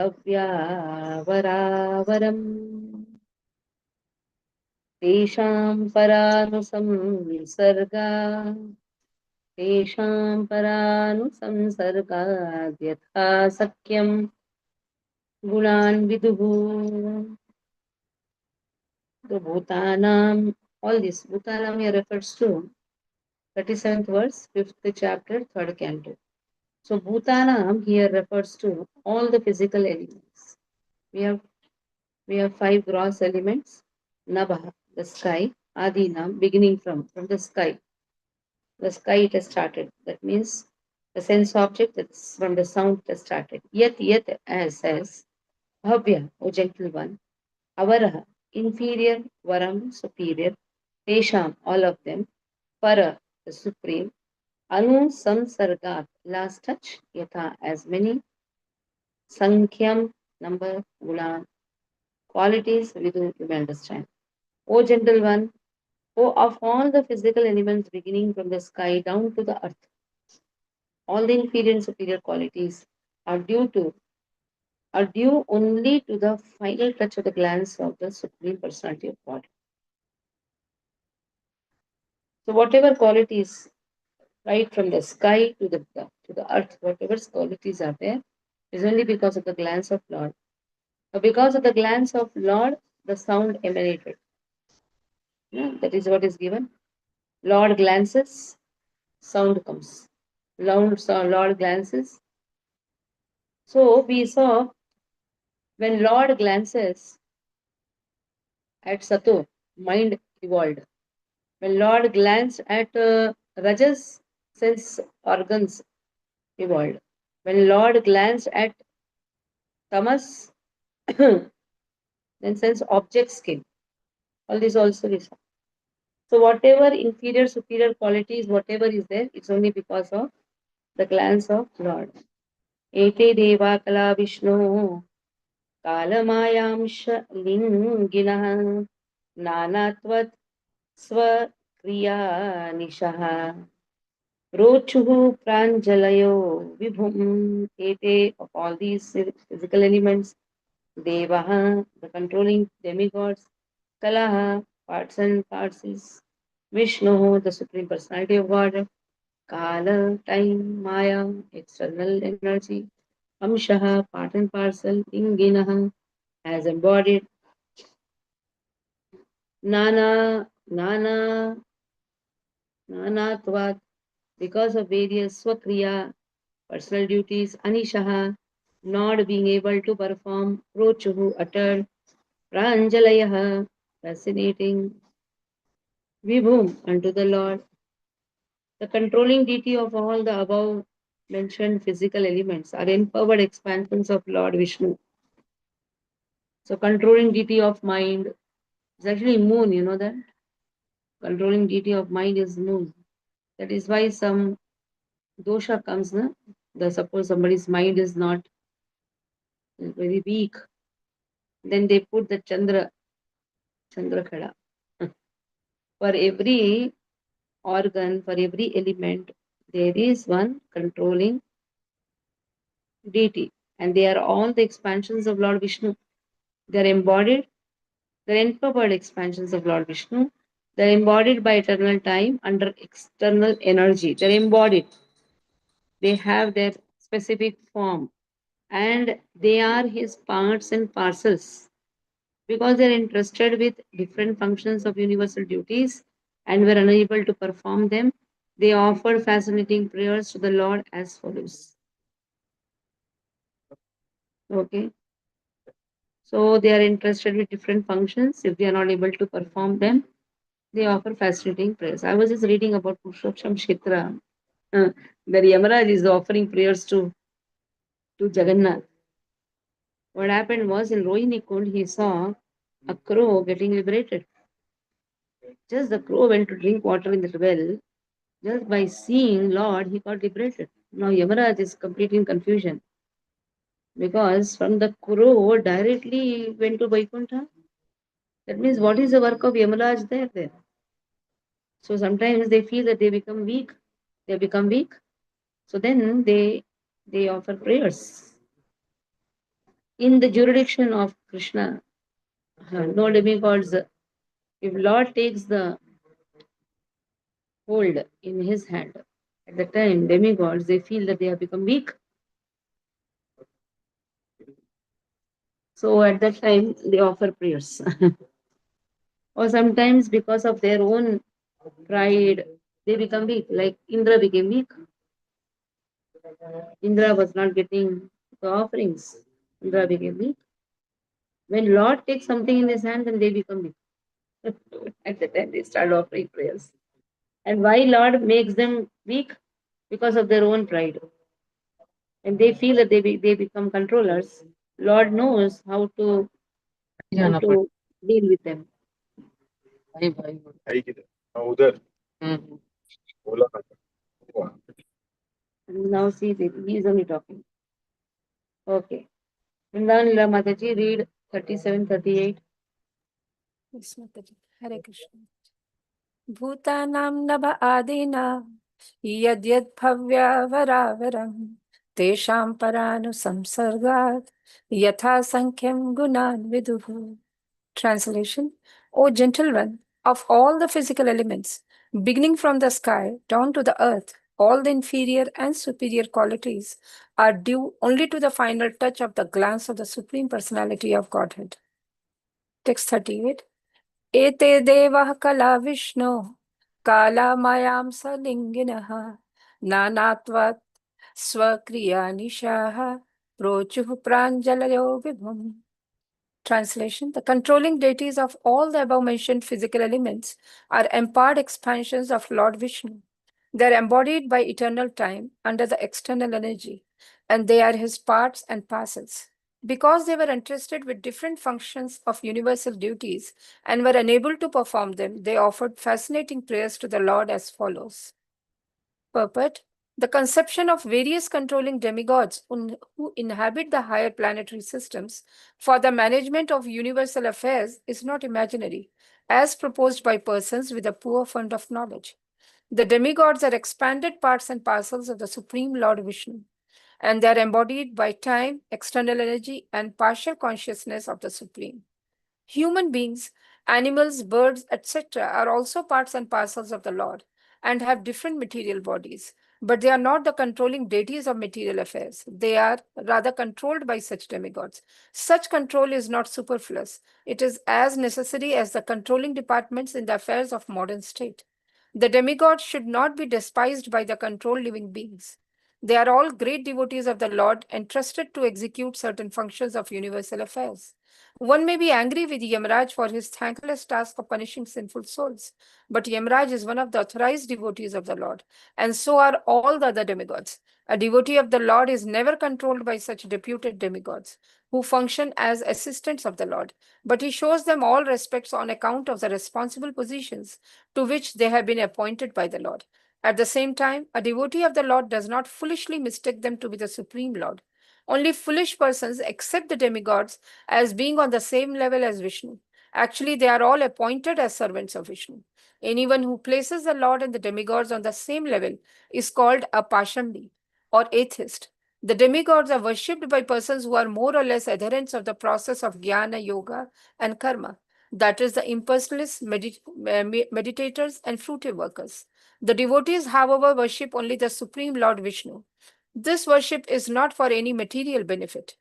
अव्यावरावरम् तेषां परानुसंसर्गा तेषां परानुसंसर्गाद्यथा सख्यं गुणान् विदुः. The Bhutanam, all this Bhutanam here refers to 37th verse, 5th chapter, 3rd canto. So Bhutanam here refers to all the physical elements. We have we have five gross elements. Nabha, the sky, Adinam, beginning from the sky. The sky it has started. That means the sense object that's from the sound it has started. Yet as Bhavya, O gentle one, Avaraha, inferior, Varam, superior, Tesham, all of them, Para, the supreme, Anu Samsargat, last touch, Yatha, as many, Sankyam, number, Gulan, qualities, Vidu, you may understand. O gentle one, O of all the physical elements beginning from the sky down to the earth, all the inferior and superior qualities are due only to the final touch of the glance of the Supreme Personality of God. So whatever qualities, right from the sky to the earth, whatever qualities are there, is only because of the glance of Lord. Because of the glance of Lord, the sound emanated. Yeah, that is what is given. Lord glances, sound comes. Lord glances. So we saw when Lord glances at Sato, mind evolved. When Lord glanced at Rajas, sense organs evolved. When Lord glanced at Tamas, then sense objects came. All this also we saw. So whatever inferior, superior qualities, whatever is there, it's only because of the glance of Lord. Ete deva kala Vishnu kalamayamsha linginah nanatvat स्वक्रिया निशः Rochuhu pranjalayo vibhum ete of all these physical elements, devaha, the controlling demigods, kalaha, parts and parts, Vishnu, the supreme personality of God, kala, time, maya, external energy, amshaha, part and parcel, inginaha, as embodied, nana, nana, nanatvat, because of various swakriya, personal duties, Anishaha, not being able to perform, Rochuhu uttered, Pranjalayaha, fascinating, Vibhum unto the Lord, the controlling deity of all the above mentioned physical elements are empowered expansions of Lord Vishnu. So, controlling deity of mind is actually moon, you know that? Controlling deity of mind is moon. That is why some dosha comes, na? Suppose somebody's mind is not very weak, then they put the Chandrakala. For every organ, for every element, there is one controlling deity. And they are all the expansions of Lord Vishnu. They are embodied, they are empowered expansions of Lord Vishnu. They are embodied by eternal time under external energy. They are embodied. They have their specific form. And they are his parts and parcels because they are entrusted with different functions of universal duties and were unable to perform them, they offered fascinating prayers to the Lord as follows. Okay. So they are entrusted with different functions. If they are not able to perform them, they offer fascinating prayers. I was just reading about Purushottam Kshetra. The Yamaraj is offering prayers to Jagannath. What happened was in Rohini Kund, he saw a crow getting liberated. Just the crow went to drink water in the well. Just by seeing Lord, he got liberated. Now Yamaraj is completely in confusion because from the crow directly went to Vaikuntha. That means what is the work of Yamaraj there? So sometimes they feel that they become weak. They become weak. So then they offer prayers. in the jurisdiction of Krishna, no demigods. If Lord takes the hold in his hand, at the time demigods they feel that they have become weak. So at that time they offer prayers. Or sometimes because of their own pride, they become weak. Like Indra became weak. Indra was not getting the offerings. Indra became weak. When Lord takes something in his hand, then they become weak. At the time they start offering prayers. And why Lord makes them weak? Because of their own pride. And they feel that they become controllers. Lord knows how to deal with them. Now see, he is only talking. Okay. Vrindavan Lila Mataji, read 37, 38. Yes, Mataji. Hare Krishna. Bhutanam nabha adina yadyad bhavya varavaram tesham paranu samsargat yatha sankhyan gunan viduhu. Translation: O gentle one, of all the physical elements, beginning from the sky down to the earth, all the inferior and superior qualities are due only to the final touch of the glance of the Supreme Personality of Godhead. Text 38. Ete devah kala Vishnu kala mayam salinginaha nanatvat swakriya nishaha prochuh pranjalayo vibhum. Translation: the controlling deities of all the above mentioned physical elements are empowered expansions of Lord Vishnu. They are embodied by eternal time under the external energy, and they are his parts and parcels. Because they were entrusted with different functions of universal duties and were unable to perform them, they offered fascinating prayers to the Lord as follows. Purport: the conception of various controlling demigods who inhabit the higher planetary systems for the management of universal affairs is not imaginary, as proposed by persons with a poor fund of knowledge. The demigods are expanded parts and parcels of the Supreme Lord Vishnu, and they are embodied by time, external energy, and partial consciousness of the Supreme. Human beings, animals, birds, etc., are also parts and parcels of the Lord and have different material bodies, but they are not the controlling deities of material affairs. They are rather controlled by such demigods. Such control is not superfluous, it is as necessary as the controlling departments in the affairs of modern state. The demigods should not be despised by the controlled living beings. They are all great devotees of the Lord entrusted to execute certain functions of universal affairs. One may be angry with Yamraj for his thankless task of punishing sinful souls, but Yamraj is one of the authorized devotees of the Lord, and so are all the other demigods. A devotee of the Lord is never controlled by such deputed demigods, who function as assistants of the Lord, but he shows them all respects on account of the responsible positions to which they have been appointed by the Lord. At the same time, a devotee of the Lord does not foolishly mistake them to be the Supreme Lord. Only foolish persons accept the demigods as being on the same level as Vishnu. Actually, they are all appointed as servants of Vishnu. Anyone who places the Lord and the demigods on the same level is called a Pashandi or atheist. The demigods are worshipped by persons who are more or less adherents of the process of jnana, yoga, and karma. That is, the impersonalists, meditators, and fruitive workers. The devotees, however, worship only the Supreme Lord Vishnu. This worship is not for any material benefit,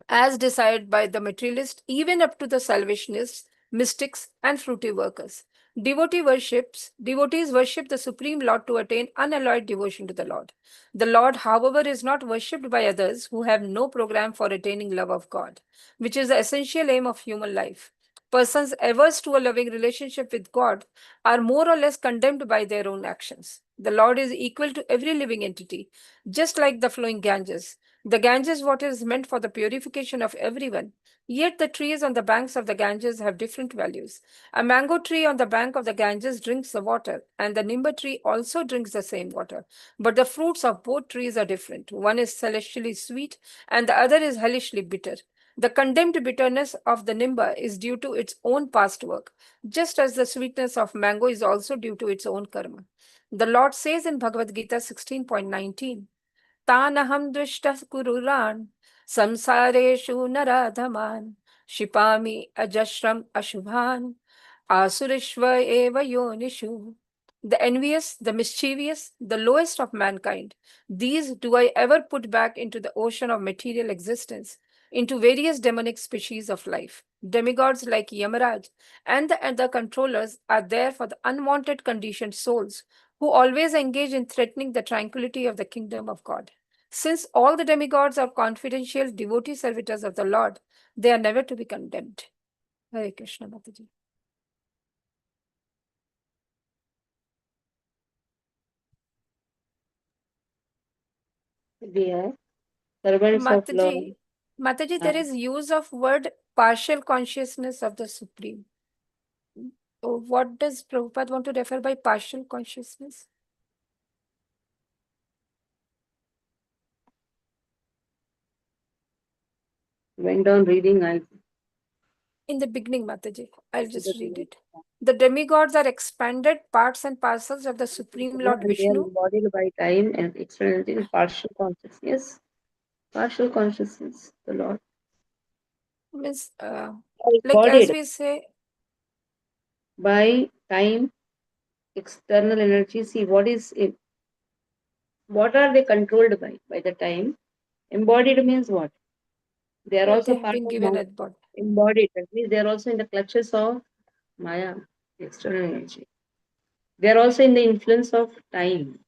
as desired by the materialist, even up to the salvationists, mystics, and fruitive workers. Devotees worship the Supreme Lord to attain unalloyed devotion to the Lord. The Lord, however, is not worshipped by others who have no program for attaining love of God, which is the essential aim of human life. Persons averse to a loving relationship with God are more or less condemned by their own actions. The Lord is equal to every living entity, just like the flowing Ganges. The Ganges water is meant for the purification of everyone, yet the trees on the banks of the Ganges have different values. A mango tree on the bank of the Ganges drinks the water, and the nimba tree also drinks the same water. But the fruits of both trees are different. One is celestially sweet, and the other is hellishly bitter. The condemned bitterness of the nimba is due to its own past work, just as the sweetness of mango is also due to its own karma. The Lord says in Bhagavad Gita 16.19, Tanaham drishtah kururan Samsareshu naradhaman Shipami ajashram ashubhan Asurishva eva yonishu. The envious, the mischievous, the lowest of mankind, these do I ever put back into the ocean of material existence, into various demonic species of life. Demigods like Yamaraj and the other controllers are there for the unwanted conditioned souls who always engage in threatening the tranquility of the kingdom of God. Since all the demigods are confidential devotee servitors of the Lord, they are never to be condemned. Hare Krishna Mataji. They are servants of Lord. Mataji, Mataji, Uh, there is use of word partial consciousness of the Supreme. Oh, what does Prabhupada want to refer by partial consciousness? went on reading. I In the beginning, Mataji, I'll to the just read beginning. it. The demigods are expanded parts and parcels of the Supreme Lord And they are Vishnu. embodied by time and externality in partial consciousness. Yes, partial consciousness, the Lord. Means, Are like as embodied we say, by time, external energy. See, what are they controlled by? By the time. Embodied means what? They are they also have part been of given Maya. at birth. Embodied. That means they are also in the clutches of Maya, the external energy. They are also in the influence of time.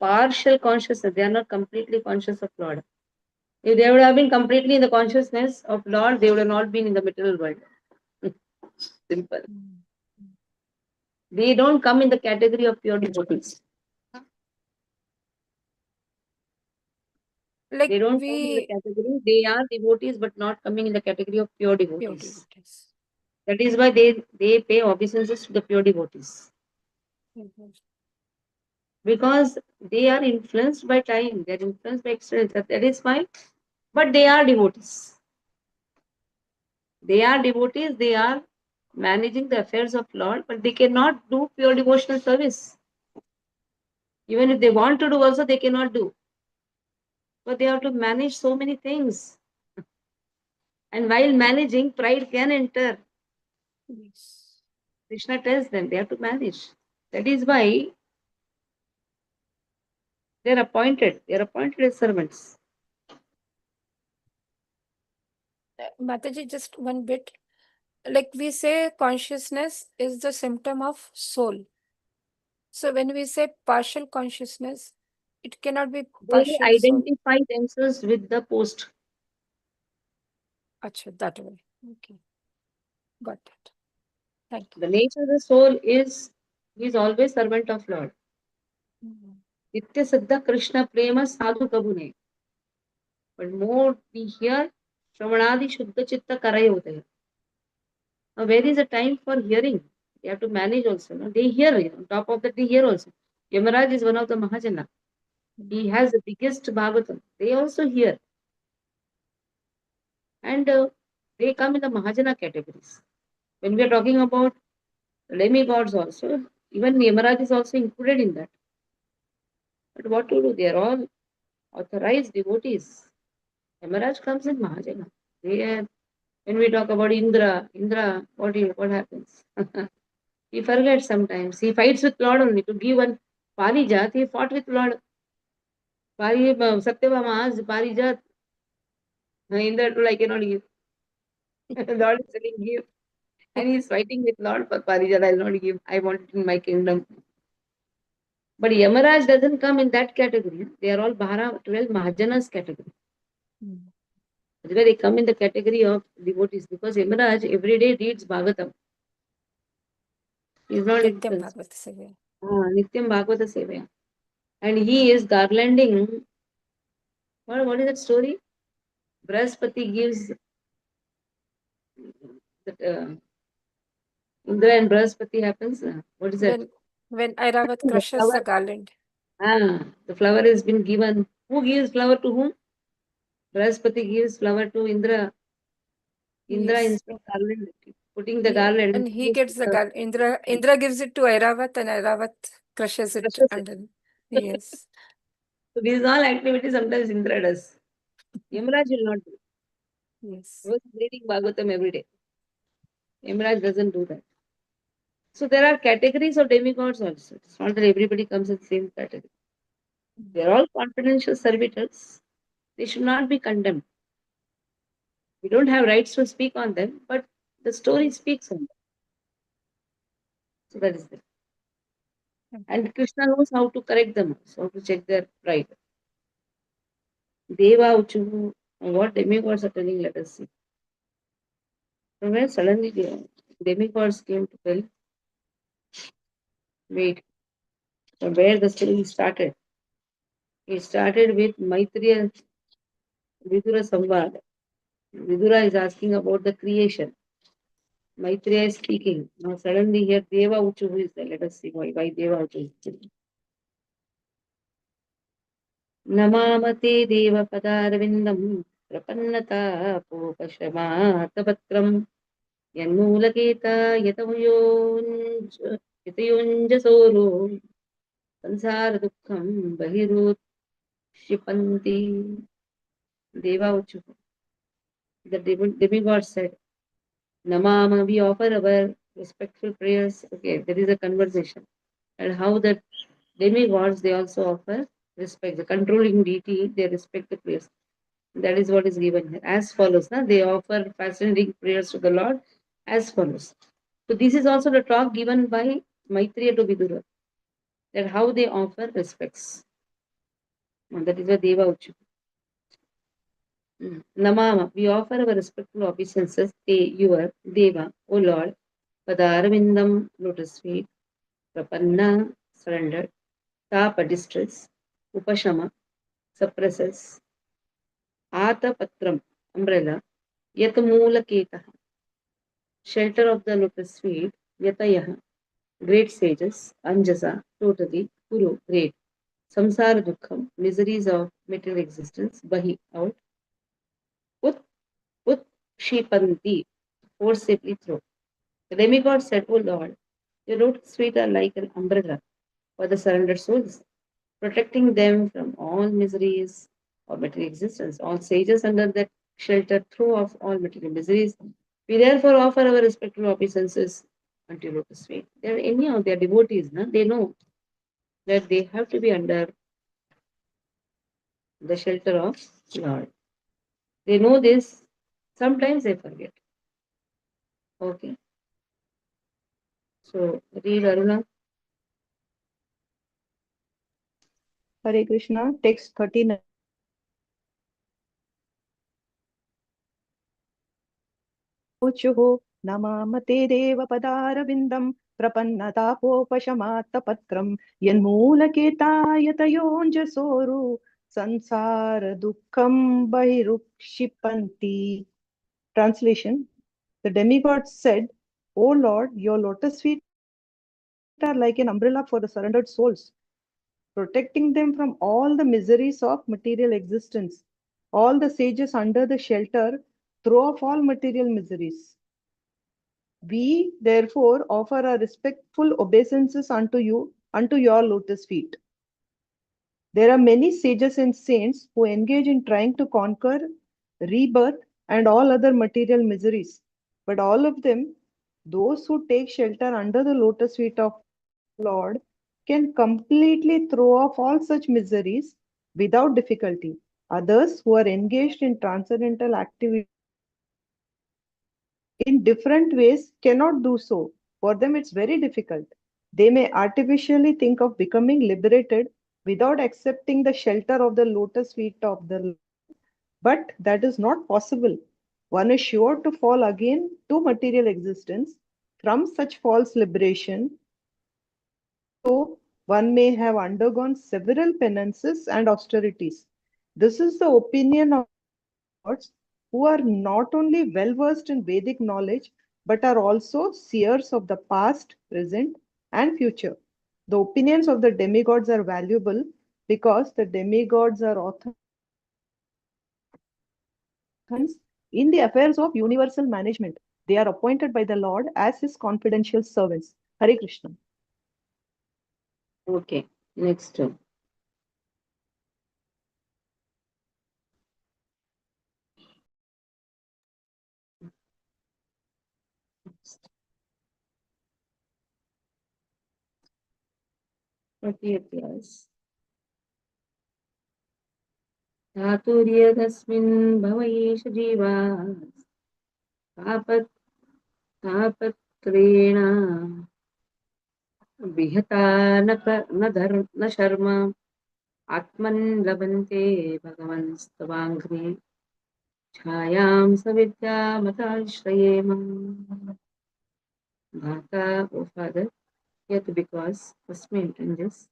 Partial consciousness. They are not completely conscious of Lord. If they would have been completely in the consciousness of Lord, they would have not been in the material world. Simple. Mm. They don't come in the category of pure devotees. They Like don't come in the we category. They are devotees, but not coming in the category of pure pure devotees. devotees. That is why they pay obeisances to the pure devotees. Mhm. Because they are influenced by time, they are influenced by experience. That is why, but they are devotees. They are devotees, they are managing the affairs of Lord, but they cannot do pure devotional service. Even if they want to do, also they cannot do. But they have to manage so many things. And while managing, pride can enter. Yes. Krishna tells them they have to manage. That is why they are appointed. They are appointed as servants. Mataji, just one bit. Like we say, consciousness is the symptom of soul. So when we say partial consciousness, it cannot be They partial soul. identify themselves with the post. Acha, that way. Okay, got it. Thank The nature of the soul is he is always servant of Lord. you. Mhm. Nitya Siddha Krishna Prema Sadhu Kabune. But more we hear Shravanadi Shuddha Chitta Karayodaya. Now where is the time for hearing? They have to manage also. No? They hear, on top of that they hear also. Yamaraj is one of the Mahajana. He has the biggest Bhagavatam. They also hear. And they come in the Mahajana categories. When we are talking about demigods also, even Yamaraj is also included in that. But what to do? They are all authorized devotees. Yamaraj comes in Mahajana. They are, when we talk about Indra, what happens? He forgets sometimes. He fights with Lord only to give one Parijat. He fought with Lord. Satyabhama asked Parijat. Indra told I cannot give. Lord is telling give. And he is fighting with Lord for Parijat. I will not give. I want it in my kingdom. But Yamaraj doesn't come in that category. They are all Bhara 12 Mahajanas category. Mm. That's why they come in the category of devotees because Yamaraj every day reads Bhagavatam. He is not Nityam influenced. Bhagavata Sevaya. Nityam Bhagavata Sevaya. And he is garlanding. What is that story? Brahaspati gives that Indra and Brahaspati happens. What is that? When Airavat The crushes flower. the garland, The flower has been given. Who gives flower to whom? Brahaspati gives flower to Indra. Indra yes, instead of garland, putting the yeah, garland. and he gets the garland. Indra gives it to Airavat, and Airavat crushes it Precious. under. Yes. So these all activities sometimes Indra does. Yamaraj will not do. He Yes. was reading Bhagavatam every day. Yamaraj doesn't do that. So there are categories of demigods also. It's not that everybody comes in the same category. They are all confidential servitors. They should not be condemned. We don't have rights to speak on them, but the story speaks on them. So that is it. And Krishna knows how to correct them, how to check their pride. Deva Uchu, what demigods are telling, let us see. From where suddenly the demigods came to tell, wait, from where the story started. It started with Maitreya Vidura Samvad. Vidura is asking about the creation. Maitreya is speaking. Now suddenly here Deva Uchu who is there. Let us see why Deva Uchu is there. नमामते देवपदारविन्दम् प्रपन्नतापोपशमातपत्रम् यन्मूलकेता यतयुञ्जसोरो संसारदुःखं बहिरुत्क्षिपन्ति. Devauchu. The demigod said, Namama, we offer our respectful prayers. Okay, there is a conversation. And how the demigods, they also offer respect. The controlling deity, they respect the prayers. That is what is given here. As follows. Na? They offer fascinating prayers to the Lord as follows. So this is also the talk given by Maitreya to Vidura. That how they offer respects. And that is what Deva Uchu. Namama, we offer our respectful obeisances, your Deva, O Lord, Padarvindam, lotus feet, Prapanna, surrendered, Tapa, distress, Upashama, suppresses, Ata Patram, umbrella, Yat Moola Keta, shelter of the lotus feet, Yatayaha, great sages, Anjasa, totally, Kuru, great, Samsara Dukkham, miseries of material existence, Bahi, out, Ut, Ut, Shipanti, forcibly through. The demigod said, O Lord, your lotus feet are like an umbrella for the surrendered souls, protecting them from all miseries of material existence. All sages under that shelter throw off all material miseries. We therefore offer our respectful obeisances unto your lotus feet. They are anyhow, they are devotees, no? They know that they have to be under the shelter of Lord. They know this, sometimes they forget. Okay. So read Aruna. Hare Krishna, text 39. Devavuchuः नमामते देवपदारविन्दम् प्रपन्नतापोपशमात्तपत्रम् यन्मूलकेतायतयोऽञ्जसोरु संसारदुःखम् बहिरुक्षिपन्ति. Translation: The demigod said, O Lord, your lotus feet are like an umbrella for the surrendered souls, protecting them from all the miseries of material existence. All the sages under the shelter throw off all material miseries. We, therefore, offer our respectful obeisances unto your lotus feet. There are many sages and saints who engage in trying to conquer rebirth and all other material miseries. But all of them, those who take shelter under the lotus feet of Lord, can completely throw off all such miseries without difficulty. Others who are engaged in transcendental activities in different ways cannot do so. For them, it's very difficult. They may artificially think of becoming liberated without accepting the shelter of the lotus feet of the Lord, but that is not possible. One is sure to fall again to material existence. From such false liberation, even though one may have undergone several penances and austerities. This is the opinion of the demigods, who are not only well versed in Vedic knowledge but are also seers of the past, present, and future. The opinions of the demigods are valuable because the demigods are authors in the affairs of universal management. They are appointed by the Lord as his confidential servants. Hare Krishna. Okay. Next. 40th class. धातुर्यदस्मिन् भव एष जीवा तापत् तापत्रेण विहता न शर्म आत्मन् लभन्ते भगवंस्तवाङ्घ्रि छायां सविद्यामताश्रयेम. Bhata, O Father, yet because asmin in this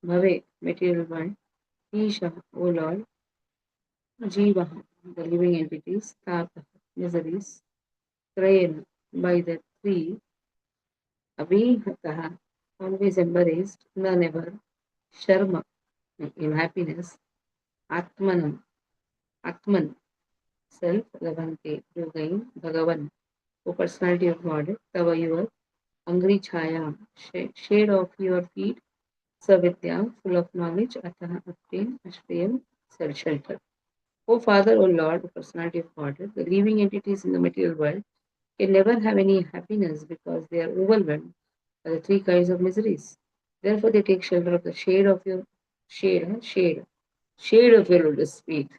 bhave material world, Isha, O Lord, Jiva, the living entities, Tapa, miseries, Train by the three, Abhihataha, always embraced, none ever, Sharma, in happiness, Atmanam, Atman, self, Lavante, to gain, Bhagavan, O personality of God, Tava your Angri Chaya, shade of your feet, Savidya, full of knowledge, Ataha, obtain, Ashprayam, shelter. O Father, O Lord, the personality of God, the living entities in the material world can never have any happiness because they are overwhelmed by the three kinds of miseries. Therefore, they take shelter of the shade of your shade of your lotus feet,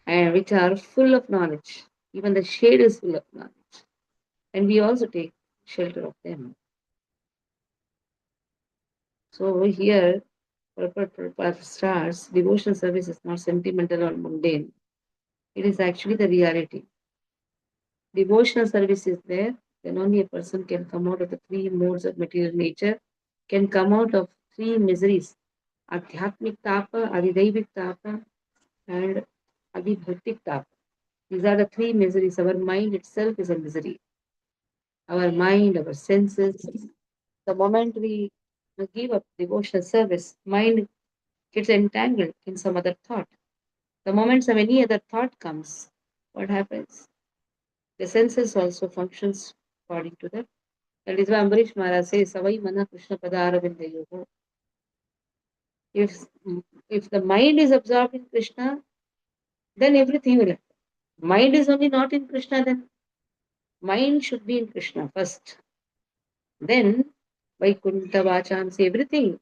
and which are full of knowledge. Even the shade is full of knowledge, and we also take shelter of them. So here, Prabhupada starts, devotional service is not sentimental or mundane. It is actually the reality. Devotional service is there, then only a person can come out of the three modes of material nature, can come out of three miseries, Adhyatmik Tapa, Adidaivik Tapa, and Adibhautik Tapa. These are the three miseries. Our mind itself is a misery. Our mind, our senses. The moment we give up devotional service, mind gets entangled in some other thought. The moment some any other thought comes, what happens? The senses also functions according to that. That is why Ambarish Maharaj says, Savai Mana Krishna Padaravindayoho. If if the mind is absorbed in Krishna, then everything will happen. Mind is only not in Krishna, then mind should be in Krishna first. Then Vaikuntha Vacham, say everything.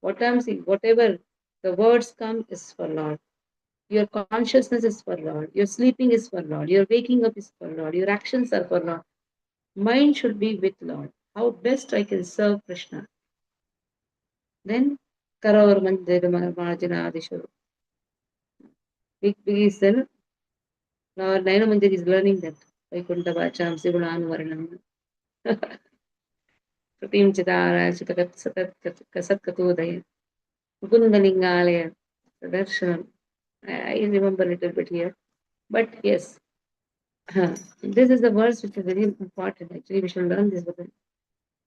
What I'm saying, whatever the words come is for Lord. Your consciousness is for Lord. Your sleeping is for Lord. Your waking up is for Lord. Your actions are for Lord. Mind should be with Lord. How best I can serve Krishna. Then Karavar Mandir Marjana Adishu. Big is then now Naina Mandir is learning that. Vaikuntha Vacham Sigunan Varanam. Pratim Chitara Chitakat Satat Kasat Katudaya. Gundalingalaya. Darshanam. I remember a little bit here. But yes, this is the verse which is very important. Actually, we should learn this,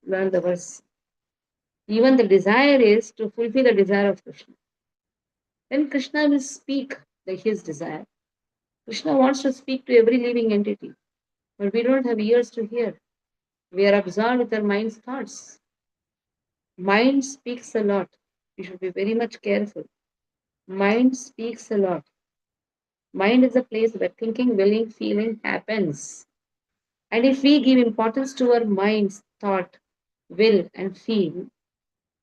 learn the verse. Even the desire is to fulfill the desire of Krishna. Then Krishna will speak his desire. Krishna wants to speak to every living entity, but we don't have ears to hear. We are absorbed with our mind's thoughts. Mind speaks a lot. We should be very much careful. Mind speaks a lot. Mind is a place where thinking, willing, feeling happens. And if we give importance to our mind's thought, will, and feel,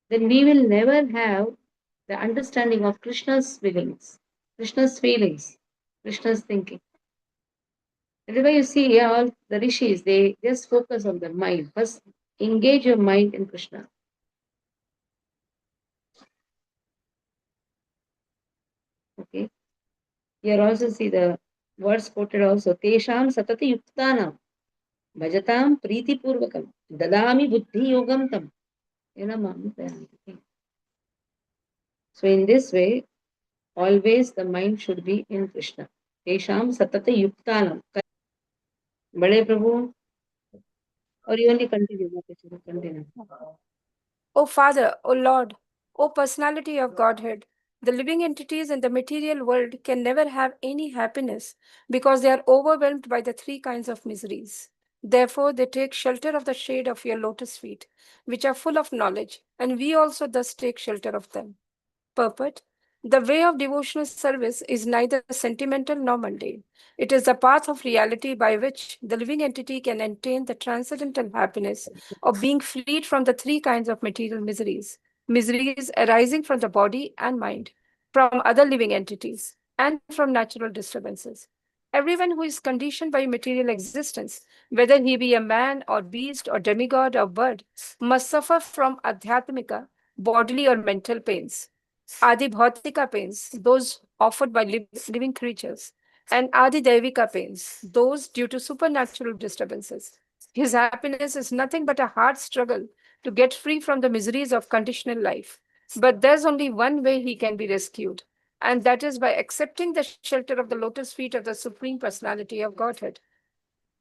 then we will never have the understanding of Krishna's feelings, Krishna's thinking. That is why you see all the rishis, they just focus on the mind. First, engage your mind in Krishna. Okay. Here also see the words quoted also. Tesham satati yuktanam bhajatam priti purvakam dadami buddhi yogam tam. So in this way, always the mind should be in Krishna. Tesham satati yuktanam. Bade Prabhu, or you only continue? Continue. O Father, O Lord, O personality of Godhead, the living entities in the material world can never have any happiness because they are overwhelmed by the three kinds of miseries. Therefore, they take shelter of the shade of your lotus feet, which are full of knowledge, and we also thus take shelter of them. Purport: the way of devotional service is neither sentimental nor mundane. It is the path of reality by which the living entity can attain the transcendental happiness of being freed from the three kinds of material miseries. miseries arising from the body and mind, from other living entities, and from natural disturbances. Everyone who is conditioned by material existence, whether he be a man or beast or demigod or bird, must suffer from adhyatmika, bodily or mental pains, adi bhautika pains, those offered by living creatures, and adi devika pains, those due to supernatural disturbances. His happiness is nothing but a hard struggle to get free from the miseries of conditional life. But there's only one way he can be rescued, and that is by accepting the shelter of the lotus feet of the Supreme Personality of Godhead.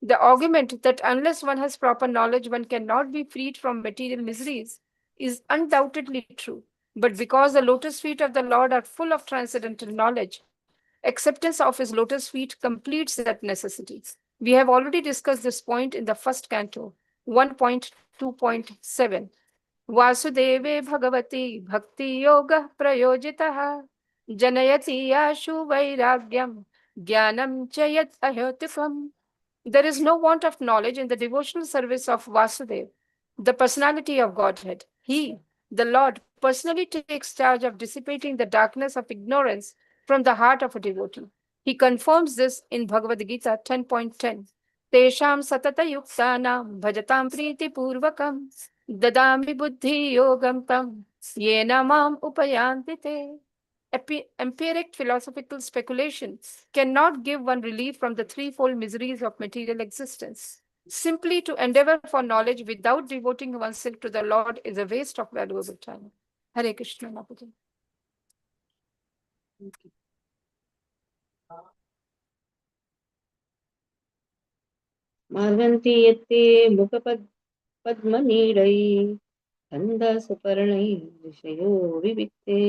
The argument that unless one has proper knowledge, one cannot be freed from material miseries is undoubtedly true. But because the lotus feet of the Lord are full of transcendental knowledge, acceptance of his lotus feet completes that necessity. We have already discussed this point in the first canto, 1.2.7. वासुदेवे Bhagwati भक्ति योग प्रयोजितः जनयति याशु वैराग्यम ज्ञानम च यत् अहेतुकम्. There is no want of knowledge in the devotional service of Vasudev, the personality of Godhead. He, the Lord, personally takes charge of dissipating the darkness of ignorance from the heart of a devotee. He confirms this in Bhagavad Gita 10.10. Tesham satata yuktanam bhajatam priti purvakam dadami buddhi yogam tam yena mam upayanti te. Empiric philosophical speculation cannot give one relief from the threefold miseries of material existence. Simply to endeavor for knowledge without devoting oneself to the Lord is a waste of valuable time. Hare Krishna, Mataji. मार्गन्ति यत्ते मुखपद्मनीडै छन्दसुपर्णै ऋषयो विविक्ते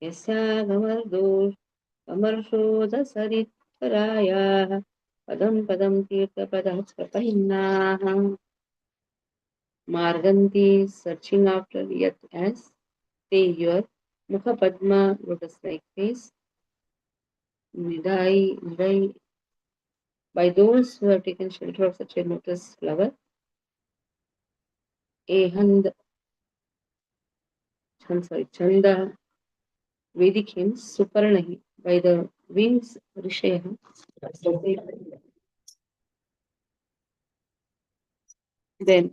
यस्यागमर्दोषमर्षोदसरित्तरायाः पदं पदं तीर्थपदः प्रपन्नाः. Marganti searching after yet as they your Mukha Padma lotus like face, Nidai by those who have taken shelter of such a lotus flower, Ehand Chanda Vedic hymns, Suparnahi by the wings Rishaya. Then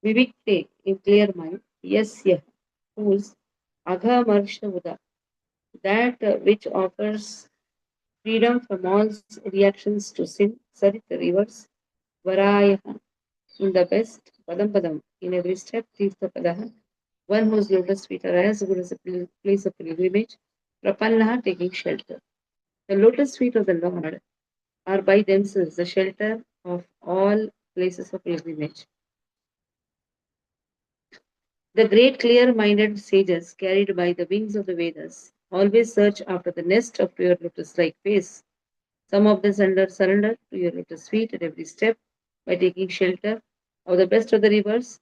Vivikte in clear mind, yes, yeah, whose Agha Uda, that which offers freedom from all reactions to sin, Sarit rivers, Varaya, in the best, Padam Padam, in every step, Tirtha Padaha, one whose lotus feet are as good as a place of pilgrimage, Prapannaha taking shelter. The lotus feet of the Lord are by themselves the shelter of all places of pilgrimage. The great clear-minded sages, carried by the wings of the Vedas, always search after the nest of your lotus-like face. Some of them surrender to your lotus feet at every step by taking shelter of the best of the rivers,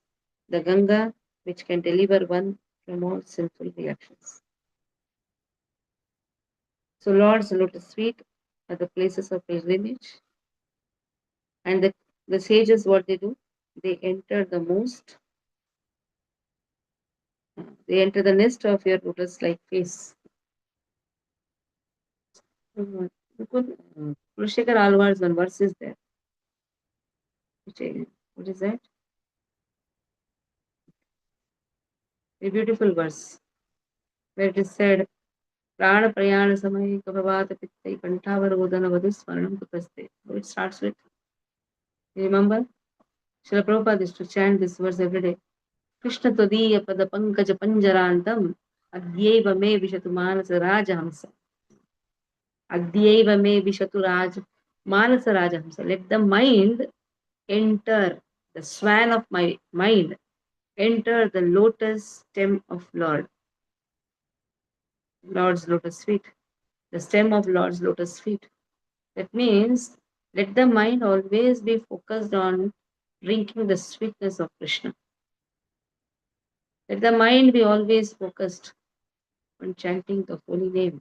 the Ganga, which can deliver one from all sinful reactions. So Lord's lotus feet are the places of pilgrimage, and the sages, what they do, they enter the most, they enter the nest of your lotus-like face. Kulshekar Alvar's one verse is there. What is that? A beautiful verse where it is said, प्राण प्रयाण समय कभवात पित्तै कंठावरोदन वधु स्मरणं कुतस्ते. So it starts with, remember, Srila Prabhupada used to chant this verse every day. Krishna todīya pada pankaj panjarantam adyeva me vishatu manasa rajahamsa. Adyeva me vishatu manasa rajahamsa. Let the mind enter, the swan of my mind, enter the lotus stem of Lord's lotus feet, the stem of Lord's lotus feet. That means let the mind always be focused on drinking the sweetness of Krishna. Let the mind be always focused on chanting the holy name.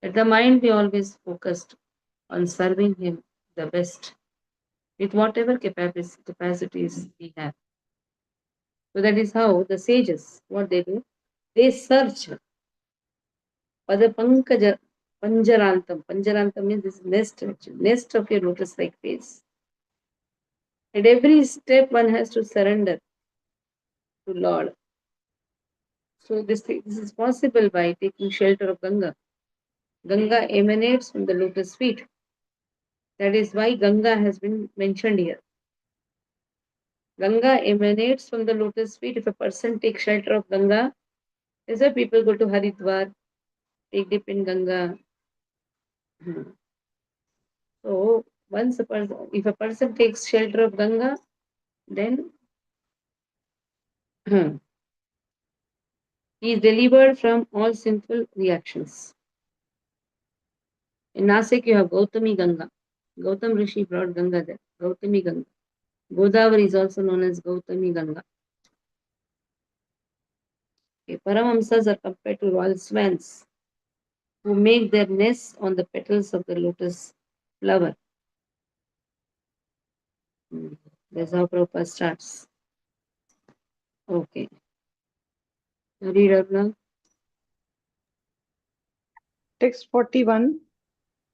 Let the mind be always focused on serving Him the best. with whatever capacities we have. So that is how the sages, what they do, they search Padapankaja Panjarantam. Panjarantam means this nest, actually, nest of your lotus-like face. At every step, one has to surrender to Lord. So this is possible by taking shelter of Ganga. Ganga emanates from the lotus feet. That is why Ganga has been mentioned here. Ganga emanates from the lotus feet. If a person takes shelter of Ganga, that's why people go to Haridwar, take dip in Ganga. So once if a person takes shelter of Ganga, then he is delivered from all sinful reactions. In Nasik, you have Gautami Ganga. Gautam Rishi brought Ganga there. Gautami Ganga. Godavari is also known as Gautami Ganga. Okay, Paramahamsas are compared to royal swans who make their nests on the petals of the lotus flower. That's how Prabhupada starts. Okay. Read out now. Text 41.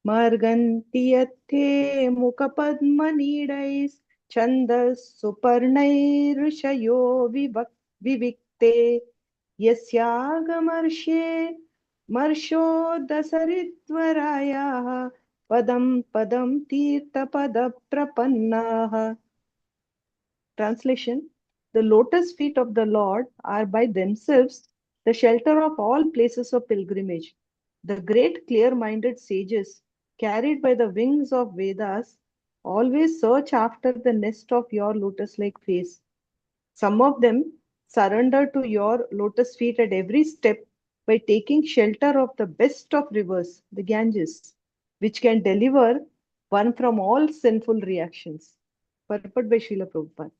Marganti yathe mukapadmanidais chandas suparnairushayo vivikte yasyagamarshye marshodasaritvarayaha padam padam tirtha pada prapannaha. Translation: the lotus feet of the Lord are by themselves the shelter of all places of pilgrimage. The great clear-minded sages, carried by the wings of Vedas, always search after the nest of your lotus-like face. Some of them surrender to your lotus feet at every step by taking shelter of the best of rivers, the Ganges, which can deliver one from all sinful reactions. Purport by Srila Prabhupada.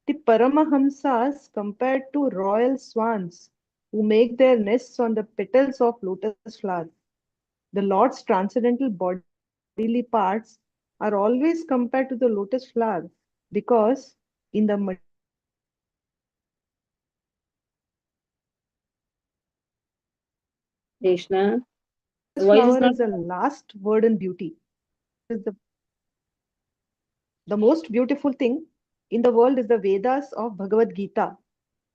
The Paramahamsas compared to royal swans who make their nests on the petals of lotus flowers. The Lord's transcendental bodily parts are always compared to the lotus flower because in the material world, lotus flower is the last word in beauty. Krishna, The the lotus voice is flower not. is the last word in beauty. The most beautiful thing in the world is the Vedas of Bhagavad Gita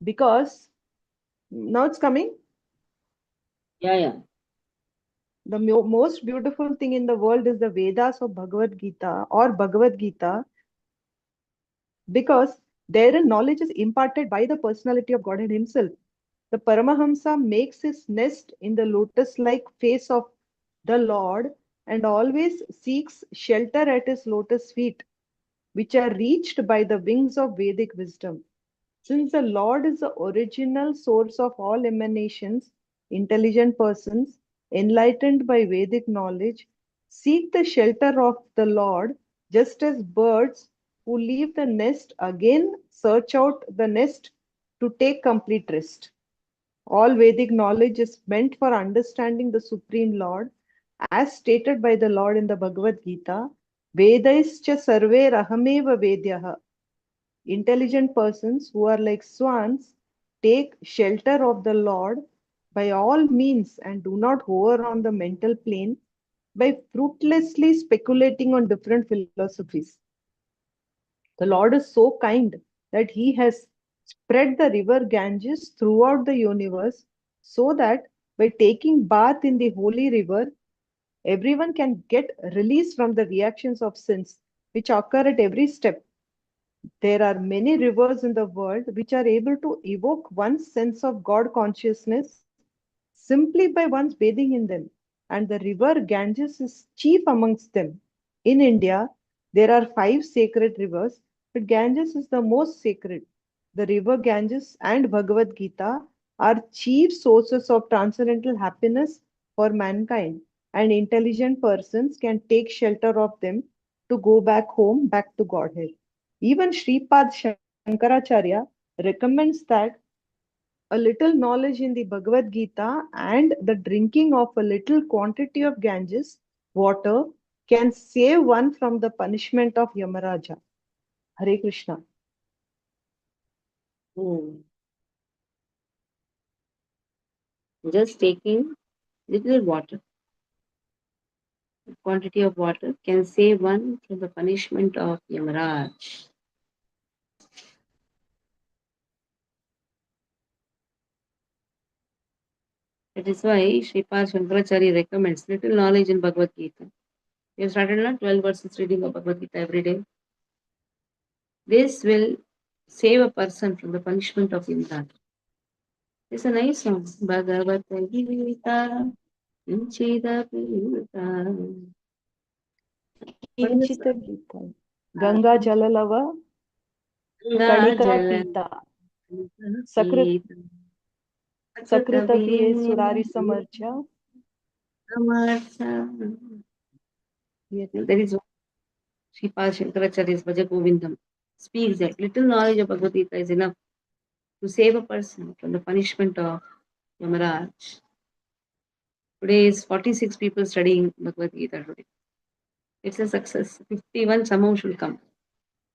because now it's coming. Yeah, yeah. The most beautiful thing in the world is the Vedas of Bhagavad Gita or Bhagavad Gita because therein knowledge is imparted by the personality of Godhead Himself. The Paramahamsa makes his nest in the lotus like face of the Lord and always seeks shelter at his lotus feet, which are reached by the wings of Vedic wisdom. Since the Lord is the original source of all emanations, intelligent persons, enlightened by Vedic knowledge, seek the shelter of the Lord, just as birds who leave the nest again search out the nest to take complete rest. All Vedic knowledge is meant for understanding the Supreme Lord, as stated by the Lord in the Bhagavad Gita, Vedaischa sarve rahameva vedyaha. Intelligent persons who are like swans take shelter of the Lord by all means and do not hover on the mental plane by fruitlessly speculating on different philosophies. The Lord is so kind that He has spread the river Ganges throughout the universe so that by taking bath in the holy river, everyone can get release from the reactions of sins which occur at every step. There are many rivers in the world which are able to evoke one's sense of God consciousness simply by one's bathing in them, and the river Ganges is chief amongst them. In India, there are five sacred rivers, but Ganges is the most sacred. The river Ganges and Bhagavad Gita are chief sources of transcendental happiness for mankind, and intelligent persons can take shelter of them to go back home, back to Godhead. Even Sripad Shankaracharya recommends that a little knowledge in the Bhagavad Gita and the drinking of a little quantity of Ganges water can save one from the punishment of Yamaraja. Hare Krishna. Hmm. Just taking little water, quantity of water can save one from the punishment of Yamaraj. That is why Sripad Shankaracharya recommends little knowledge in Bhagavad Gita. We have started now 12 verses reading of Bhagavad Gita every day. This will save a person from the punishment of Yamaraj. It's a nice song. Bhagavad Gita, Inchida Pita. Panchita Gita. Ganga Jalalava Ganga Kanika Jala Pita. Sakrit Pita. Sakritapiye Surari Samarcha. There is Sripad Shankaracharya's Bhaja Govindam speaks that little knowledge of Bhagavad Gita is enough to save a person from the punishment of Yamaraj. Today is 46 people studying Bhagavad Gita today. It's a success. 51 somehow should come.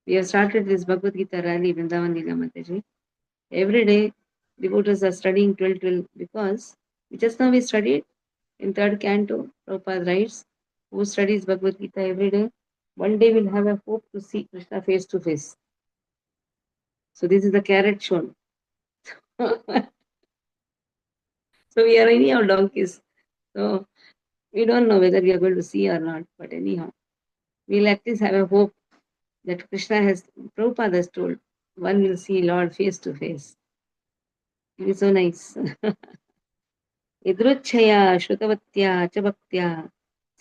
We have started this Bhagavad Gita rally, Vrindavan Leela Mataji. Every day, devotees are studying 12 because just now we studied in third canto. Prabhupada writes, who studies Bhagavad Gita every day, one day will have a hope to see Krishna face to face. So this is the carrot shown. So we are anyhow donkeys. So we don't know whether we are going to see or not. But anyhow, we'll at least have a hope that Krishna has, Prabhupada has told, one will see Lord face to face. It is so nice. यदृच्छया श्रुतवत्या च भक्त्या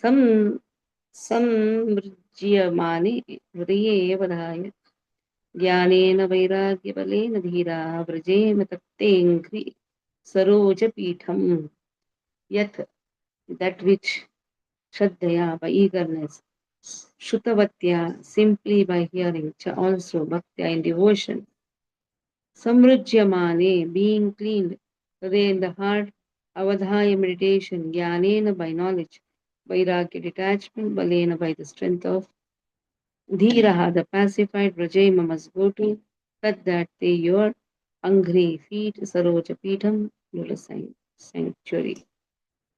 सं संमृज्यमाने हृदये वधाय ज्ञानेन वैराग्यबलेन धीरा व्रजेम तत्तेऽङ्घ्रि सरोजपीठम् यत् that which Shraddhaya by eagerness, Shrutavatya simply by hearing, cha also Bhaktya in devotion, Samrujyamane being cleaned, Hriday in the heart, Avadhaya meditation, Jnanena by knowledge, Vairagya detachment, Balena by the strength of Dhiraha, the pacified, Vrajema must go to, that they your Angri feet, Saroja Peetham, lotus sanctuary.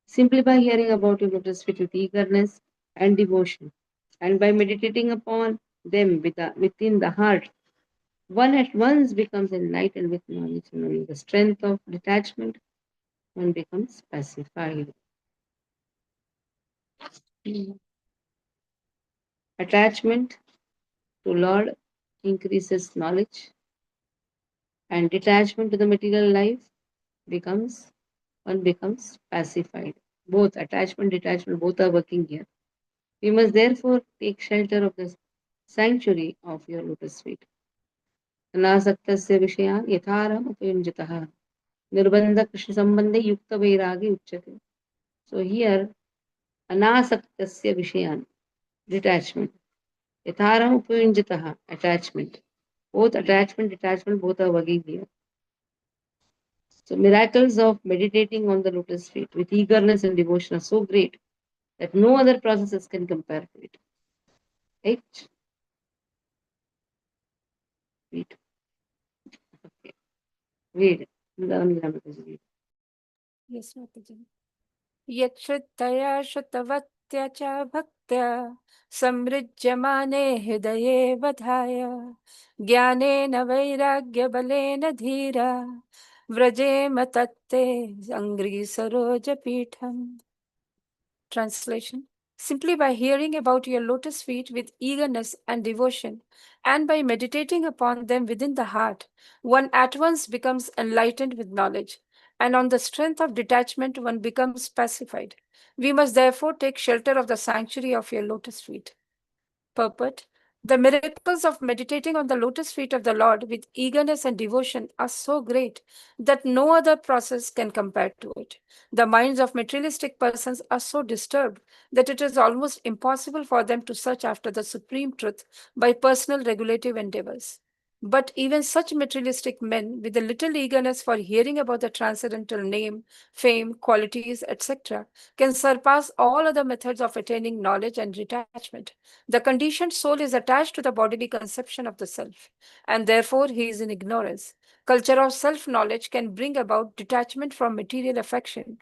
Simply by hearing about your lotus feet with eagerness and devotion, and by meditating upon them within the heart, one at once becomes enlightened with knowledge, knowing the strength of detachment, one becomes pacified. Attachment to Lord increases knowledge, and detachment to the material life becomes one becomes pacified. Both attachment, detachment, both are working here. We must therefore take shelter of the sanctuary of your lotus feet. अनासक्तस्य विषयान् यथारम् उपयुञ्जतः निर्बन्ध कृष्ण संबंधे युक्त वैरागी उच्यते. So here anasaktasya vishayan, detachment, yatharam upayunjataha, attachment. Both attachment, detachment, both are working here. So miracles of meditating on the lotus feet with eagerness and devotion are so great that no other processes can compare to it. Right? Read. Okay. Read. Read. Yes, Mataji. यच्छ्रुत्तया श्रुतवत्या च भक्त्या समृज्यमाने हृदये वधाय ज्ञानेन वैराग्यबलेन धीरा व्रजेम तत्ते अङ्घ्रिसरोजपीठम्. Translation: simply by hearing about your lotus feet with eagerness and devotion, and by meditating upon them within the heart, one at once becomes enlightened with knowledge, and on the strength of detachment, one becomes pacified. We must therefore take shelter of the sanctuary of your lotus feet. Purport: the miracles of meditating on the lotus feet of the Lord with eagerness and devotion are so great that no other process can compare to it. The minds of materialistic persons are so disturbed that it is almost impossible for them to search after the supreme truth by personal regulative endeavors. But even such materialistic men, with a little eagerness for hearing about the transcendental name, fame, qualities, etc., can surpass all other methods of attaining knowledge and detachment. The conditioned soul is attached to the bodily conception of the self, and therefore he is in ignorance. Culture of self knowledge can bring about detachment from material affection,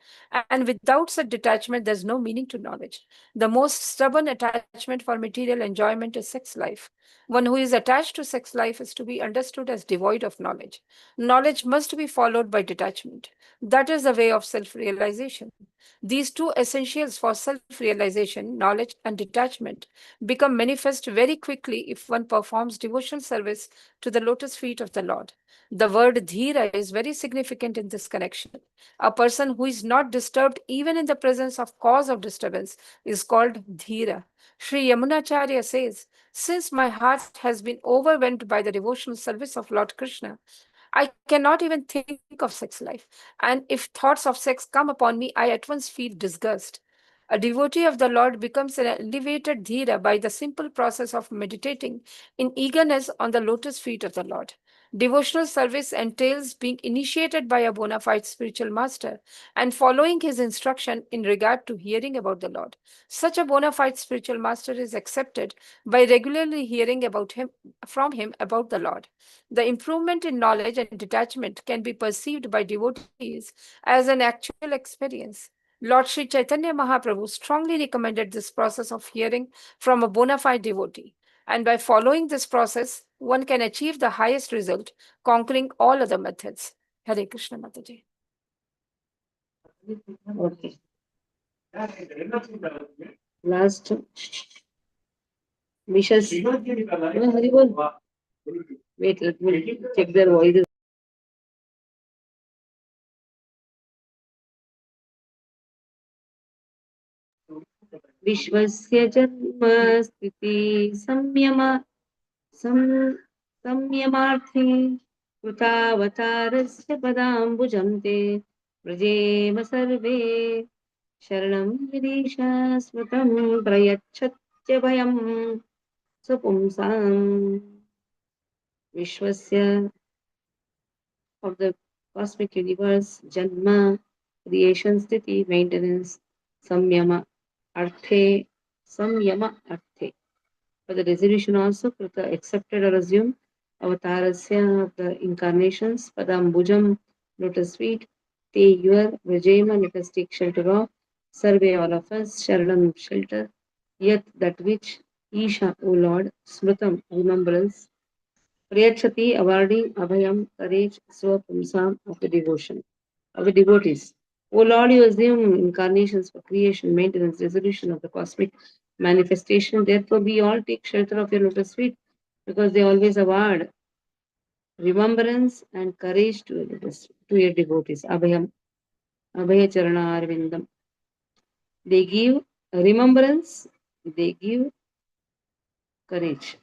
and without such detachment, there's no meaning to knowledge. The most stubborn attachment for material enjoyment is sex life. One who is attached to sex life is to be understood as devoid of knowledge. Knowledge must be followed by detachment. That is the way of self realization. These two essentials for self realization, knowledge and detachment, become manifest very quickly if one performs devotional service to the lotus feet of the Lord. The word dhira is very significant in this connection. A person who is not disturbed even in the presence of cause of disturbance is called dhira. Sri Yamunacharya says, since my heart has been overwhelmed by the devotional service of Lord Krishna, I cannot even think of sex life. And if thoughts of sex come upon me, I at once feel disgust. A devotee of the Lord becomes an elevated dhira by the simple process of meditating in eagerness on the lotus feet of the Lord. Devotional service entails being initiated by a bona fide spiritual master and following his instruction in regard to hearing about the Lord. Such a bona fide spiritual master is accepted by regularly hearing about him from him about the Lord. The improvement in knowledge and detachment can be perceived by devotees as an actual experience. Lord Sri Chaitanya Mahaprabhu strongly recommended this process of hearing from a bona fide devotee. And by following this process, one can achieve the highest result, conquering all other methods. Hare Krishna Mataji. Okay. Last. We shall see. Haribol. Wait, let me check their voices. विश्वस्य जन्म स्थिति संयम सं- संयमार्थे कृतावतारस्य पदाम्बुजं ते व्रजेम सर्वे शरणं गिरीशा स्मृतं प्रयच्छत्यभयं सुपुंसाम् विश्वस्य of the cosmic universe, Janma, creation, sthiti, maintenance, samyama, arthe, samyama, arthe. For the resolution also, Krita accepted or assumed, avatarasya of the incarnations, padambujam, lotus feet, te your, vajema, let us take shelter of, survey all of us, sharanam, shelter, yet that which, Isha, O Lord, smritam, remembrance, Priyachati awarding Abhayam, courage, Swapumsam of the devotion, of the devotees. O Lord, you assume incarnations for creation, maintenance, resolution of the cosmic manifestation. Therefore, we all take shelter of your lotus feet because they always award remembrance and courage to your devotees. Abhayam, Abhaya Charana Arvindam. They give remembrance, they give courage.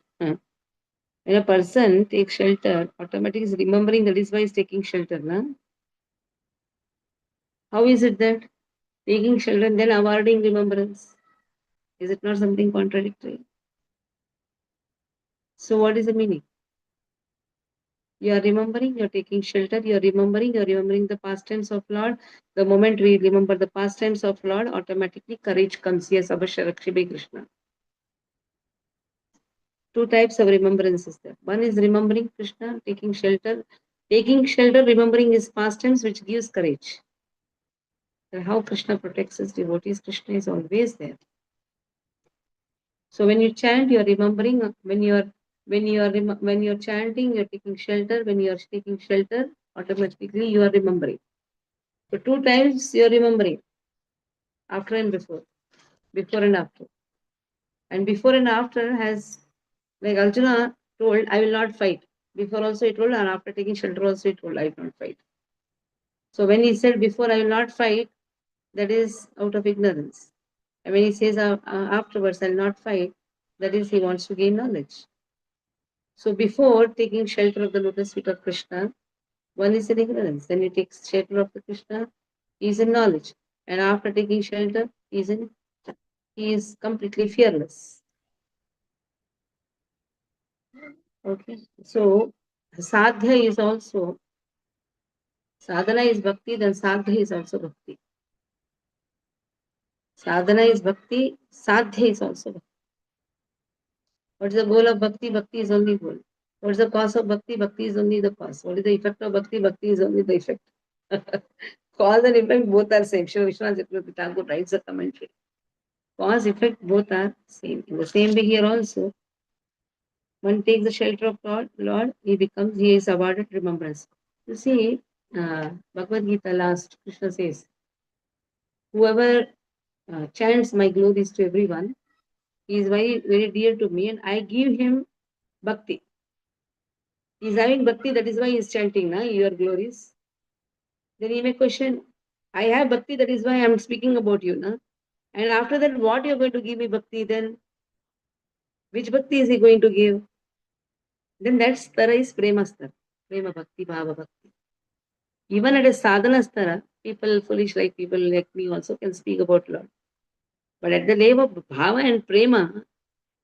When a person takes shelter, automatically is remembering that is why he's taking shelter. Na? How is it that taking shelter and then awarding remembrance? Is it not something contradictory? So what is the meaning? You are remembering, you are taking shelter, you are remembering the pastimes of Lord. The moment we remember the pastimes of Lord, automatically courage comes. Yes, Abhashyarakshi Krishna. Two types of remembrance is there. One is remembering Krishna, taking shelter, remembering his pastimes, which gives courage. How Krishna protects his devotees. Krishna is always there. So when you chant, you are remembering. When you are chanting, you are taking shelter. When you are taking shelter, automatically you are remembering. So two times you are remembering, after and before and after. And before and after has, like Arjuna told, I will not fight. Before also he told, and after taking shelter also he told, I will not fight. So when he said before I will not fight, that is out of ignorance. And when he says afterwards, I'll not fight, that is, he wants to gain knowledge. So before taking shelter of the lotus feet of Krishna, one is in ignorance. Then he takes shelter of the Krishna, he is in knowledge. And after taking shelter, he is completely fearless. Okay. So Sadhya is also, sadhana is bhakti, then sadhya is also bhakti. Sadhana is bhakti, sadhya is also bhakti. What is the goal of bhakti? Bhakti is only goal. What is the cause of bhakti? Bhakti is only the cause. What is the effect of bhakti? Bhakti is only the effect. Cause and effect both are same. Sri Vishwanath Chakravarti Thakur writes a commentary. Cause, effect, both are same. In the same way here also, one takes the shelter of Lord, he is awarded remembrance. You see, Bhagavad Gita last, Krishna says, whoever chants my glories to everyone, he is very, very dear to me and I give him bhakti. He is having bhakti, that is why he is chanting your glories. Then he may question, I have bhakti, that is why I am speaking about you. And after that, what you are going to give me bhakti then? Which bhakti is he going to give? Then that stara is prema stara. Prema bhakti, bhava bhakti. Even at a sadhana stara, people, foolish like people like me also can speak about Lord. But at the level of bhava and prema,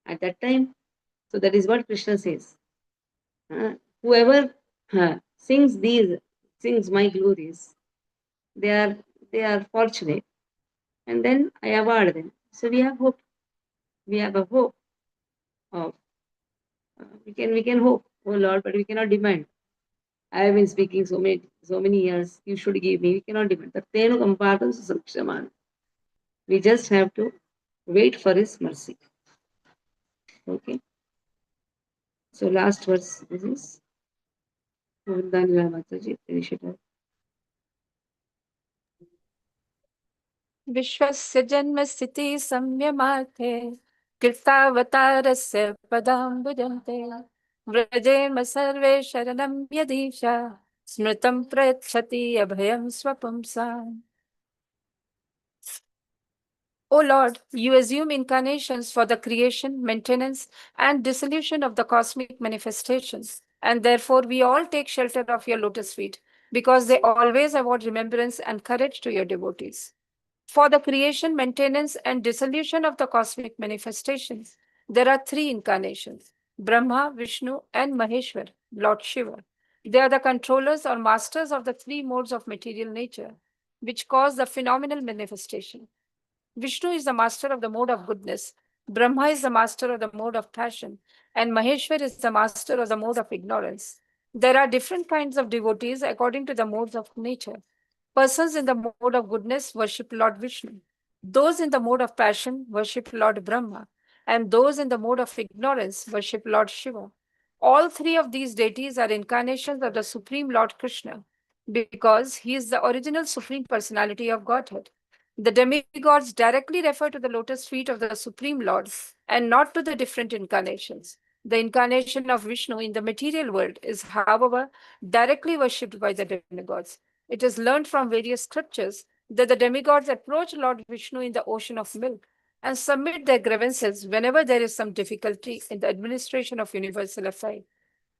at that time, so that is what Krishna says. Whoever sings my glories, they are they are fortunate, and then I award them. So we have hope. We have a hope of we can hope, oh Lord, but we cannot demand. I have been speaking so many years. You should give me. We cannot demand. Tattenu kampatam susamkshaman. We just have to wait for His mercy. Okay. So last verse. This is Govindani Mataji. Finish it up. विश्वस्य जन्मस्थितिः संयमार्थे कृतावतारस्य पदाम्बुजं ते व्रजेम सर्वे शरणं यदीशा स्मृतं प्रयच्छति अभयं स्वपुंसाम्. O Lord, you assume incarnations for the creation, maintenance, and dissolution of the cosmic manifestations, and therefore we all take shelter of your lotus feet, because they always award remembrance and courage to your devotees. For the creation, maintenance, and dissolution of the cosmic manifestations, there are three incarnations: Brahma, Vishnu, and Maheshwar, Lord Shiva. They are the controllers or masters of the three modes of material nature, which cause the phenomenal manifestation. Vishnu is the master of the mode of goodness, Brahma is the master of the mode of passion, and Maheshwar is the master of the mode of ignorance. There are different kinds of devotees according to the modes of nature. Persons in the mode of goodness worship Lord Vishnu. Those in the mode of passion worship Lord Brahma. And those in the mode of ignorance worship Lord Shiva. All three of these deities are incarnations of the Supreme Lord Krishna because he is the original Supreme Personality of Godhead. The demigods directly refer to the lotus feet of the Supreme Lord and not to the different incarnations. The incarnation of Vishnu in the material world is, however, directly worshipped by the demigods. It is learned from various scriptures that the demigods approach Lord Vishnu in the ocean of milk and submit their grievances whenever there is some difficulty in the administration of universal affairs.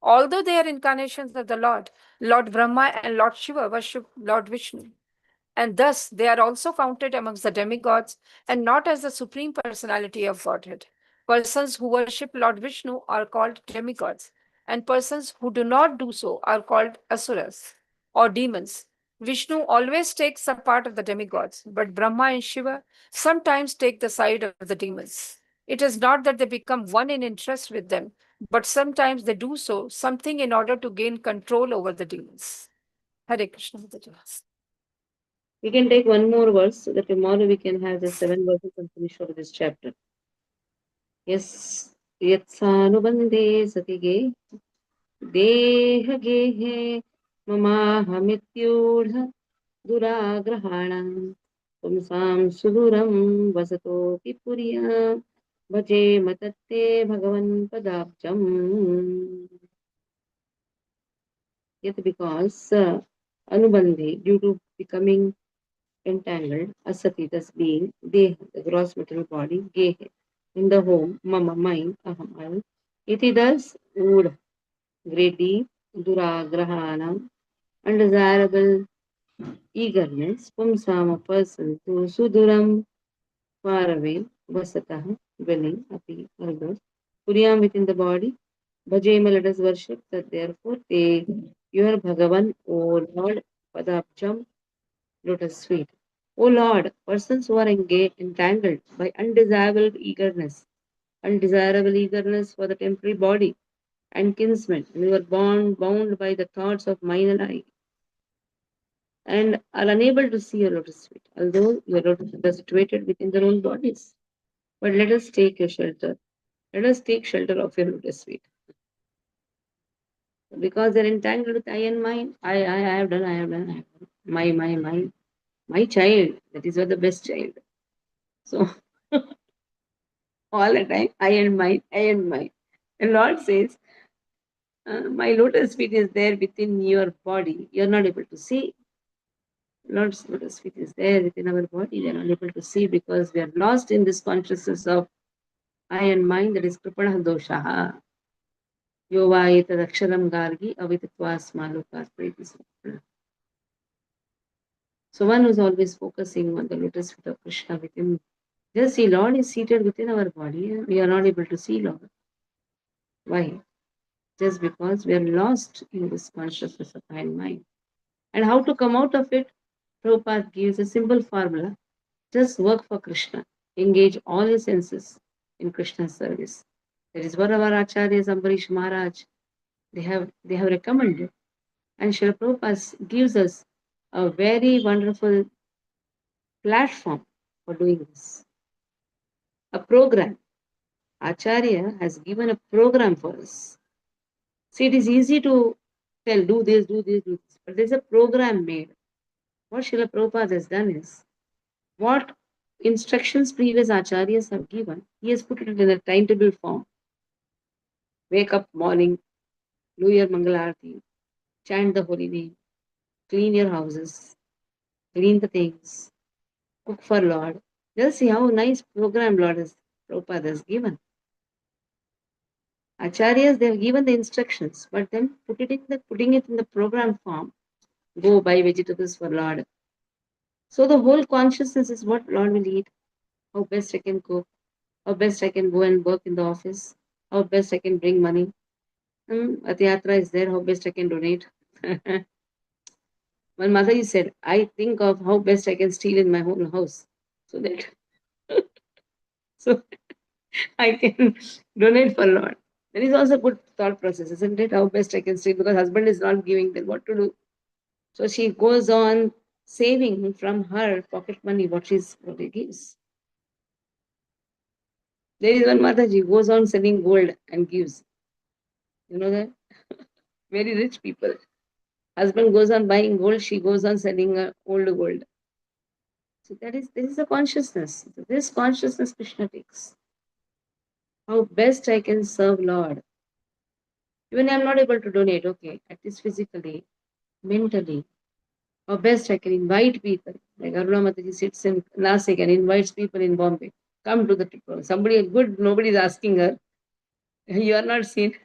Although they are incarnations of the Lord, Lord Brahma and Lord Shiva worship Lord Vishnu. And thus they are also counted amongst the demigods and not as the supreme personality of Godhead. Persons who worship Lord Vishnu are called demigods, and persons who do not do so are called asuras or demons. Vishnu always takes the part of the demigods, but Brahma and Shiva sometimes take the side of the demons. It is not that they become one in interest with them, but sometimes they do so something in order to gain control over the demons. Hare Krishna. We can take one more verse so that tomorrow we can have the 7 verses and finish over this chapter. Yes, Yatsanubandhe Satige Deha Gehe Mamahamityudha Duragrahana Pumsam Suduram Vasato Pipuriya Bhaje Matatte Bhagavan Padabjam. Yet because Anubandhi, due to becoming entangled, asati, thus being, deha, the gross material body, gehe, in the home, mama, mind, aham, I, iti, thus, wood, greedy, duragrahana, undesirable eagerness, pumsam, a person, to suduram, far away, vasatah, dwelling, api, others, puriyam, within the body, Bhajema, let us worship that therefore they, your Bhagavan, O Lord, Padabjam, lotus feet. O Lord, persons who are entangled by undesirable eagerness for the temporary body and kinsmen, and who are bound by the thoughts of mind and eye, and are unable to see your lotus feet, although your lotus feet are situated within their own bodies. But let us take your shelter. Let us take shelter of your lotus feet. Because they're entangled with I and mine. I have done, I have done, I have done. My child. That is what the best child. So all the time, I and mine, I and mine. And Lord says, my lotus feet is there within your body. You're not able to see. Lord's lotus feet is there within our body. We are not able to see because we are lost in this consciousness of I and mine, that is Kripana doshaha. Yova etadaksharam gargi avitittvasmalukas. So one who's always focusing on the lotus feet of Krishna within. Just see, Lord is seated within our body and we are not able to see Lord. Why? Just because we are lost in this consciousness of I and mind. And how to come out of it? Prabhupada gives a simple formula. Just work for Krishna. Engage all your senses in Krishna's service. That is what our Acharyas, Ambarish Maharaj, they have recommended. And Srila Prabhupada gives us a very wonderful platform for doing this. A program. Acharya has given a program for us. See, it is easy to tell, do this, do this, do this. But there's a program made. What Srila Prabhupada has done is, what instructions previous acharyas have given, he has put it in a timetable form. Wake up morning, do your Mangalarti, chant the holy name, clean your houses, clean the things, cook for Lord. Just see how nice program Prabhupada has given. Acharyas, they have given the instructions, but then putting it in the program form. Go buy vegetables for Lord. So the whole consciousness is what Lord will eat, how best I can cook, how best I can go and work in the office, how best I can bring money. Atyatra is there, how best I can donate. One mother said, I think of how best I can steal in my own house so that so I can donate for Lord. That is also a good thought process, isn't it? How best I can steal because husband is not giving, then what to do? So she goes on saving from her pocket money what he gives. There is one Mataji goes on selling gold and gives. You know that? Very rich people. Husband goes on buying gold, she goes on selling old gold. So this is the consciousness. This consciousness Krishna takes. How best I can serve Lord. Even I'm not able to donate, okay, at least physically, mentally. How best I can invite people. Like Aruna Mataji sits in Nasik and invites people in Bombay. Come to the trip. Somebody good, nobody is asking her. You are not seen.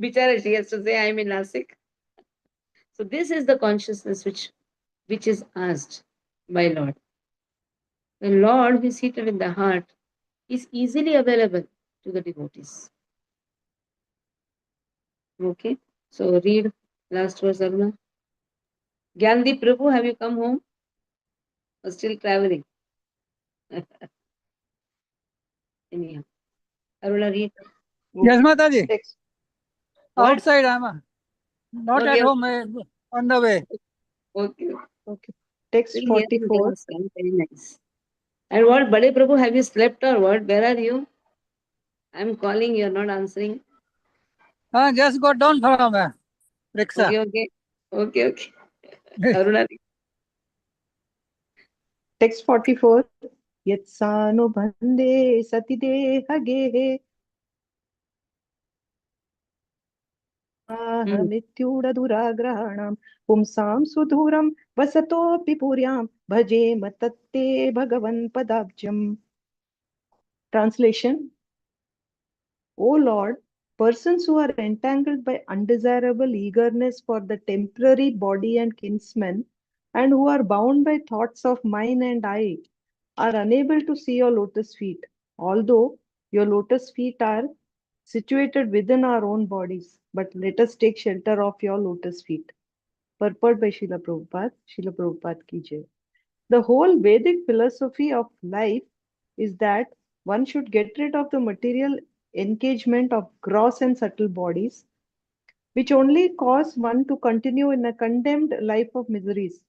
Bichara, she has to say, I'm in Nasik. So this is the consciousness which is asked by Lord. The Lord who is seated in the heart is easily available to the devotees. Okay, so read last verse, Aruna. Gandhi Prabhu, have you come home or still traveling? Anyhow, Aruna, read. Yes, Mataji. Text. What? Outside, I'm not Okay, at home, on the way. Okay. Okay. Text Still hearing the 44. sound, very nice. And what, Bade Prabhu, have you slept or what? Where are you? I'm calling, you're not answering. Just got down from rickshaw. Okay. Aruna, Text 44. Yatsanubhande sati dehagehe mityudaduragrahanam pumsam sudhuram vasatopi puryam bhaje matatte bhagavan padabjam. Translation. O Lord, persons who are entangled by undesirable eagerness for the temporary body and kinsmen, and who are bound by thoughts of mine and I, are unable to see your lotus feet, although your lotus feet are situated within our own bodies, but let us take shelter of your lotus feet. Purport by Srila Prabhupada. Srila Prabhupada ki jai. The whole Vedic philosophy of life is that one should get rid of the material engagement of gross and subtle bodies, which only cause one to continue in a condemned life of miseries.